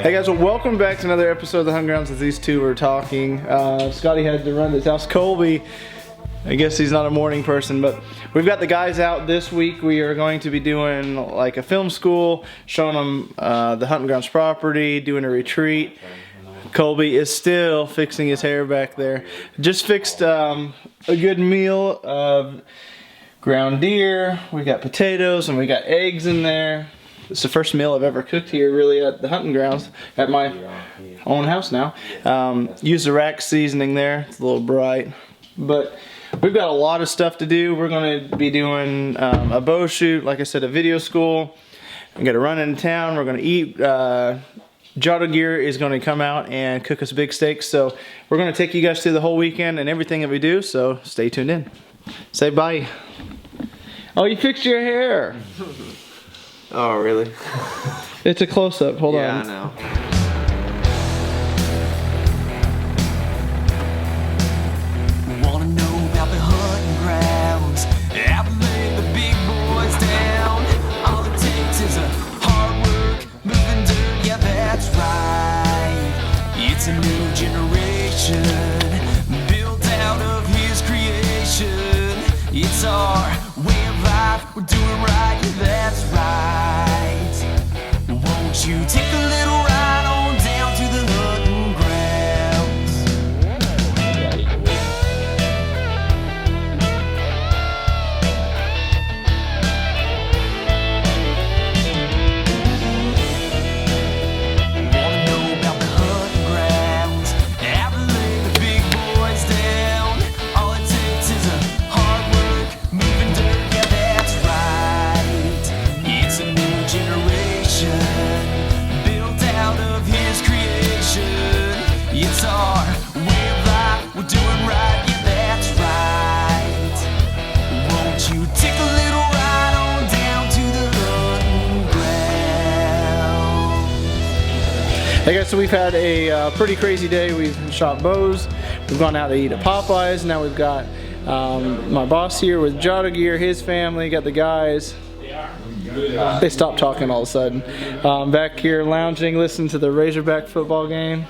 Hey guys, well, welcome back to another episode of the Huntin Grounds as these two were talking. Scotty had to run this house. Colby, I guess he's not a morning person, but we've got the guys out this week. We are going to be doing like a film school, showing them the Huntin Grounds property, doing a retreat. Colby is still fixing his hair back there. Just fixed a good meal of ground deer. We got potatoes and we got eggs in there. It's the first meal I've ever cooked here really at the Huntin Grounds at my own house now. Use the rack seasoning there. It's a little bright. But we've got a lot of stuff to do. We're going to be doing a bow shoot, like I said, a video school. I'm going to run in town. We're going to eat. Jada Gear is going to come out and cook us big steaks. So we're going to take you guys through the whole weekend and everything that we do. So stay tuned in. Say bye. Oh, you fixed your hair. Oh, really? It's a close-up. Hold on. Yeah, I know. Wanna know about the hunting grounds? I've laid the big boys down. All it takes is a hard work, moving dirt. Yeah, that's right. It's a new generation built out of his creation. It's our way of life. We're doing right. Yeah, that's right. Won't you take a little ride on down to the hunting grounds? Wanna know about the hunting grounds? I've laid the big boys down. All it takes is a hard work, moving dirt. Yeah, that's right. It's a new generation built out of his creation. It's our way of life. We're doing right. Yeah, that's right. Won't you take a little ride on down to the hunting ground? Hey guys, so we've had a pretty crazy day. We've shot bows. We've gone out to eat at Popeyes. Now we've got my boss here with Jada Gear, his family, got the guys. They stopped talking all of a sudden. Back here lounging, listening to the Razorback football game.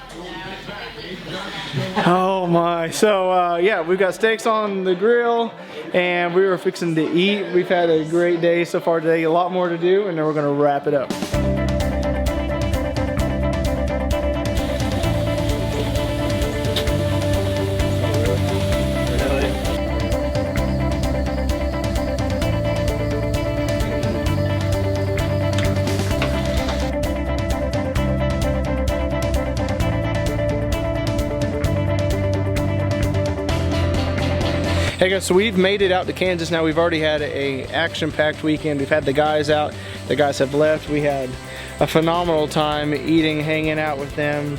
Oh my. So yeah, we've got steaks on the grill and we were fixing to eat. We've had a great day so far today, a lot more to do, and then we're gonna wrap it up. Hey guys, so we've made it out to Kansas now. We've already had a action-packed weekend. We've had the guys out. The guys have left. We had a phenomenal time eating, hanging out with them,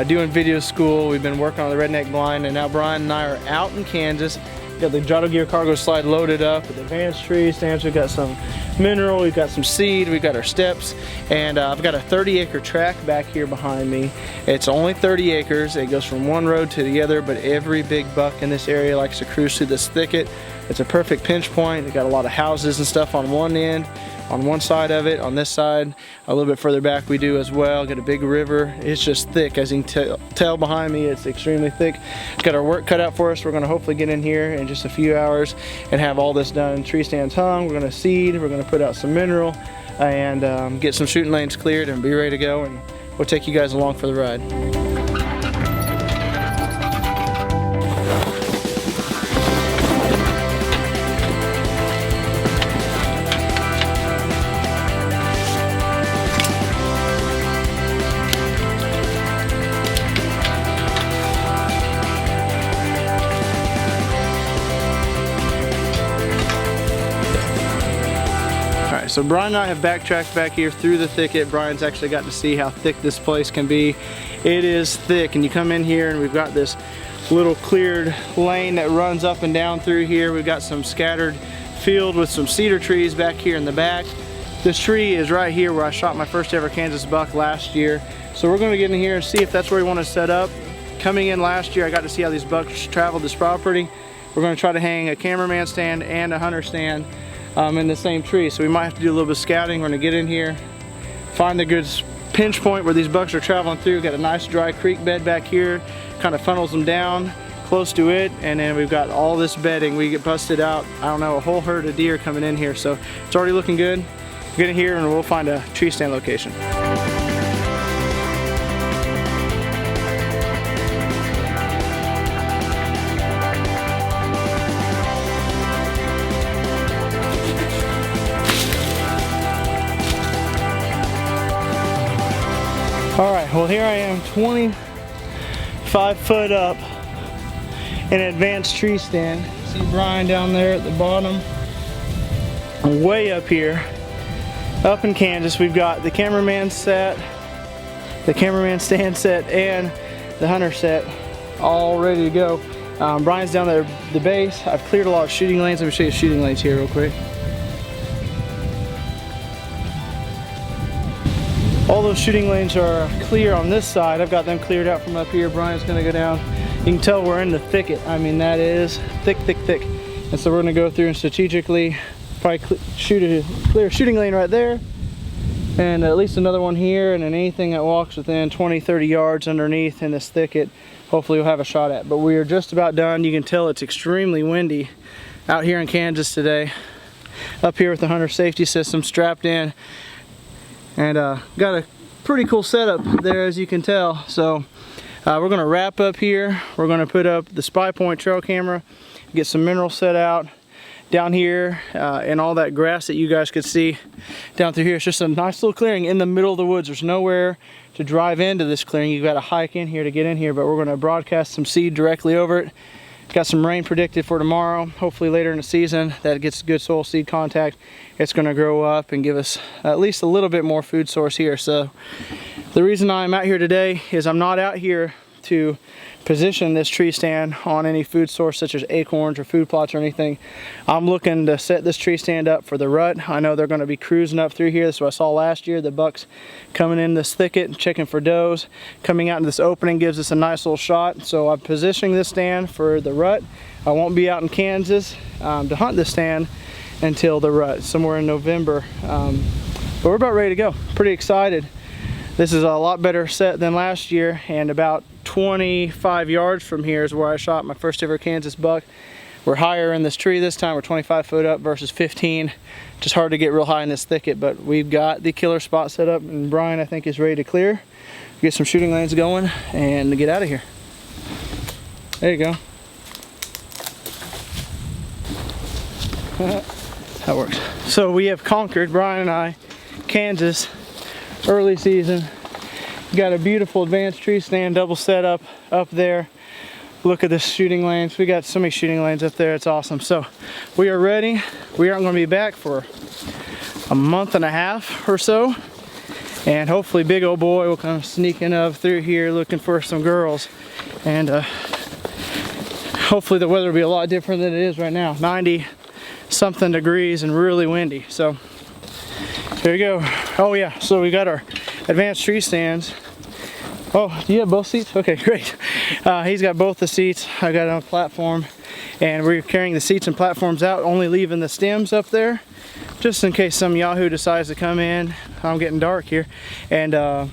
doing video school. We've been working on the redneck blind, and now Brian and I are out in Kansas. We've got the Jada Gear cargo slide loaded up with advanced Treestands. We've got some mineral, we've got some seed, we've got our steps, and I've got a 30-acre track back here behind me. It's only 30 acres. It goes from one road to the other, but every big buck in this area likes to cruise through this thicket. It's a perfect pinch point. We've got a lot of houses and stuff on one end, on one side of it. On this side, a little bit further back, we do as well. Got a big river. It's just thick, as you can tell behind me. It's extremely thick. It's got our work cut out for us. We're going to hopefully get in here in just a few hours and have all this done. Tree stands hung. We're going to seed. We're going to put out some mineral and get some shooting lanes cleared and be ready to go. And we'll take you guys along for the ride. So Brian and I have backtracked back here through the thicket. Brian's actually got to see how thick this place can be. It is thick, and you come in here and we've got this little cleared lane that runs up and down through here. We've got some scattered field with some cedar trees back here in the back. This tree is right here where I shot my first ever Kansas buck last year. So we're gonna get in here and see if that's where we want to set up. Coming in last year, I got to see how these bucks traveled this property. We're gonna try to hang a cameraman stand and a hunter stand in the same tree. So we might have to do a little bit of scouting. We're gonna get in here, find the good pinch point where these bucks are traveling through. Got a nice dry creek bed back here, kind of funnels them down close to it, and then we've got all this bedding. We get busted out, I don't know, a whole herd of deer coming in here, so it's already looking good. We'll get in here and we'll find a tree stand location. All right, well here I am, 25 foot up in an advanced tree stand. See Brian down there at the bottom. Way up here, up in Kansas, we've got the cameraman set, the cameraman stand set, and the hunter set all ready to go. Brian's down there at the base. I've cleared a lot of shooting lanes. Let me show you shooting lanes here real quick. All those shooting lanes are clear on this side. I've got them cleared out from up here. Brian's gonna go down. You can tell we're in the thicket. I mean, that is thick, thick, thick. And so we're gonna go through and strategically probably clear a shooting lane right there, and at least another one here, and then anything that walks within 20, 30 yards underneath in this thicket, hopefully we'll have a shot at. But we are just about done. You can tell it's extremely windy out here in Kansas today. Up here with the hunter safety system strapped in. And got a pretty cool setup there, as you can tell. So we're gonna wrap up here. We're gonna put up the Spy Point trail camera, get some minerals set out down here, and all that grass that you guys could see down through here. It's just a nice little clearing in the middle of the woods. There's nowhere to drive into this clearing. You've got to hike in here to get in here, but we're gonna broadcast some seed directly over it. Got some rain predicted for tomorrow, hopefully later in the season. That gets good soil seed contact. It's gonna grow up and give us at least a little bit more food source here. So the reason I'm out here today is I'm not out here to position this tree stand on any food source such as acorns or food plots or anything. I'm looking to set this tree stand up for the rut. I know they're gonna be cruising up through here. This is what I saw last year, the bucks coming in this thicket and checking for does. Coming out in this opening gives us a nice little shot. So I'm positioning this stand for the rut. I won't be out in Kansas to hunt this stand until the rut, somewhere in November. But we're about ready to go. Pretty excited. This is a lot better set than last year, and about 25 yards from here is where I shot my first ever Kansas buck. We're higher in this tree this time. We're 25 foot up versus 15. Just hard to get real high in this thicket, but we've got the killer spot set up, and Brian, I think, is ready to clear. Get some shooting lanes going and get out of here. There you go. That works. So we have conquered, Brian and I, Kansas early season. Got a beautiful advanced tree stand double setup up there. Look at the shooting lanes. We got so many shooting lanes up there. It's awesome. So we are ready. We aren't going to be back for a month and a half or so, and hopefully big old boy will come sneaking up through here looking for some girls, and hopefully the weather will be a lot different than it is right now. 90 something degrees and really windy. So there you go. Oh yeah, so we got our advanced tree stands. Oh, do you have both seats? Okay, great. He's got both the seats. I got it on a platform, and we're carrying the seats and platforms out, only leaving the stems up there, just in case some yahoo decides to come in. I'm getting dark here, and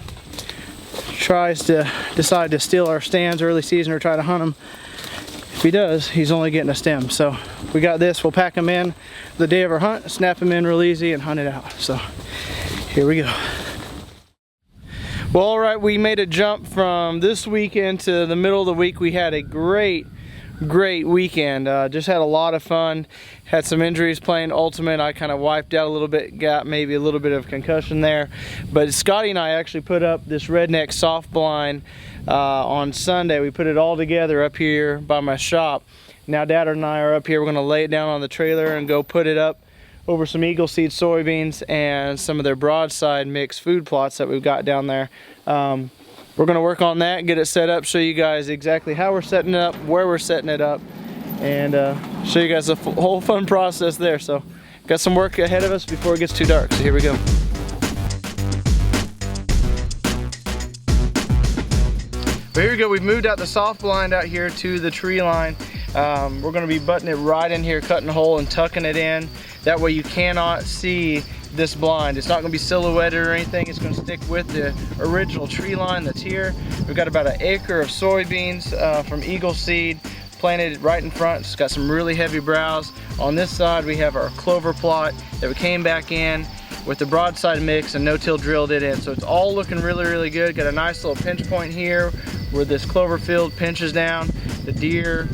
tries to decide to steal our stands early season or try to hunt them. If he does, he's only getting a stem. So we got this. We'll pack them in the day of our hunt, snap them in real easy, and hunt it out. So here we go. Well, all right, we made a jump from this weekend to the middle of the week. We had a great weekend. Just had a lot of fun. Had some injuries playing Ultimate. I kind of wiped out a little bit, got maybe a little bit of concussion there. But Scotty and I actually put up this redneck soft blind on Sunday. We put it all together up here by my shop. Now Dad and I are up here. We're gonna lay it down on the trailer and go put it up over some Eagle Seed soybeans and some of their broadside mixed food plots that we've got down there. We're gonna work on that, get it set up, show you guys exactly how we're setting it up, where we're setting it up, and show you guys the whole fun process there. So got some work ahead of us before it gets too dark, so here we go. But here we go, we've moved out the soft blind out here to the tree line. We're gonna be butting it right in here, cutting a hole and tucking it in. That way you cannot see this blind. It's not going to be silhouetted or anything. It's going to stick with the original tree line that's here. We've got about 1 acre of soybeans from Eagle Seed planted right in front. It's got some really heavy browse. On this side we have our clover plot that we came back in with the broadside mix and no-till drilled it in. So it's all looking really, really good. Got a nice little pinch point here where this clover field pinches down. The deer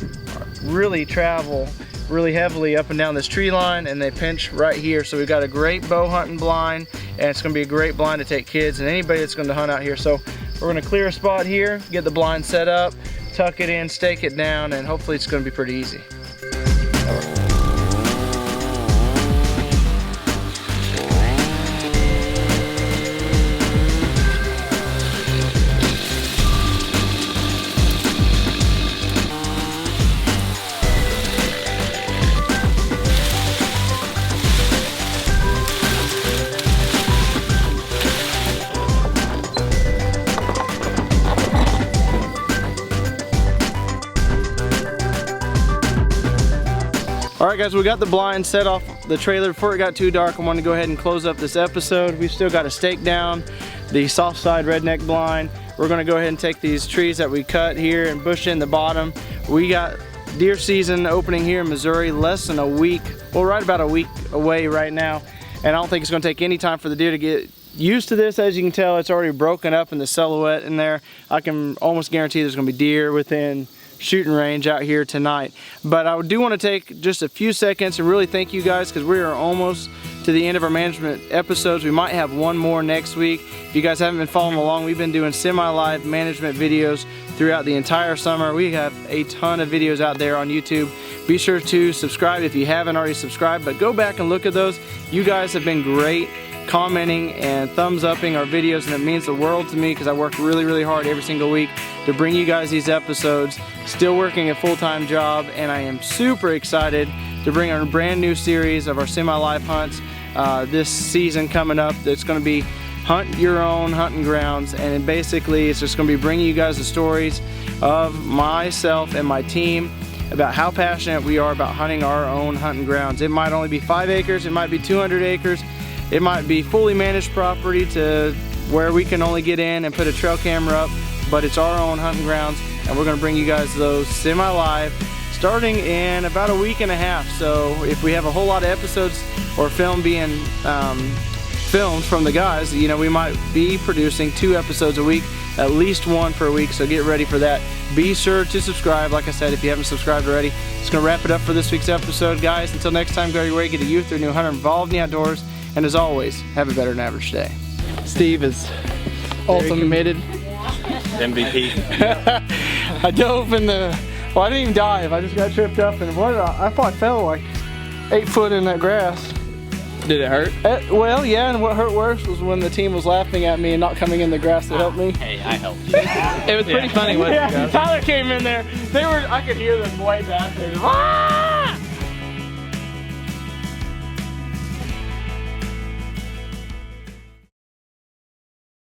really travel really heavily up and down this tree line, and they pinch right here. So we've got a great bow hunting blind, and it's gonna be a great blind to take kids and anybody that's gonna hunt out here. So we're gonna clear a spot here, get the blind set up, tuck it in, stake it down, and hopefully it's gonna be pretty easy. Alright guys, we got the blind set off the trailer before it got too dark. I want to go ahead and close up this episode. We've still got to stake down the soft side redneck blind. We're going to go ahead and take these trees that we cut here and bush in the bottom. We got deer season opening here in Missouri less than a week, well right about a week away right now, and I don't think it's going to take any time for the deer to get used to this. As you can tell, it's already broken up in the silhouette in there. I can almost guarantee there's going to be deer within shooting range out here tonight. But I do want to take just a few seconds and really thank you guys, because we are almost to the end of our management episodes. We might have one more next week. If you guys haven't been following along, we've been doing semi-live management videos throughout the entire summer. We have a ton of videos out there on YouTube. Be sure to subscribe if you haven't already subscribed, but go back and look at those. You guys have been great commenting and thumbs upping our videos, and it means the world to me because I work really, really hard every single week to bring you guys these episodes. Still working a full-time job, and I am super excited to bring our brand new series of our semi-live hunts this season coming up. That's going to be Hunt Your Own Hunting Grounds, and basically it's just going to be bringing you guys the stories of myself and my team about how passionate we are about hunting our own hunting grounds. It might only be 5 acres, it might be 200 acres, it might be fully managed property to where we can only get in and put a trail camera up, but it's our own hunting grounds, and we're going to bring you guys those semi-live starting in about a week and a half. So if we have a whole lot of episodes or film being filmed from the guys, you know, we might be producing 2 episodes a week, at least 1 per week, so get ready for that. Be sure to subscribe, like I said, if you haven't subscribed already. Just going to wrap it up for this week's episode, guys. Until next time, go your way, get a youth or new hunter involved in the outdoors, and as always, have a better than average day. Steve is ultimate committed. MVP. I dove in the, well, I didn't even dive, I just got tripped up, and I thought I fell like 8 foot in that grass. Did it hurt? Well, yeah, and what hurt worse was when the team was laughing at me and not coming in the grass to help me. Hey, I helped you. It was pretty funny, wasn't it? Yeah, Tyler came in there, I could hear them way back there.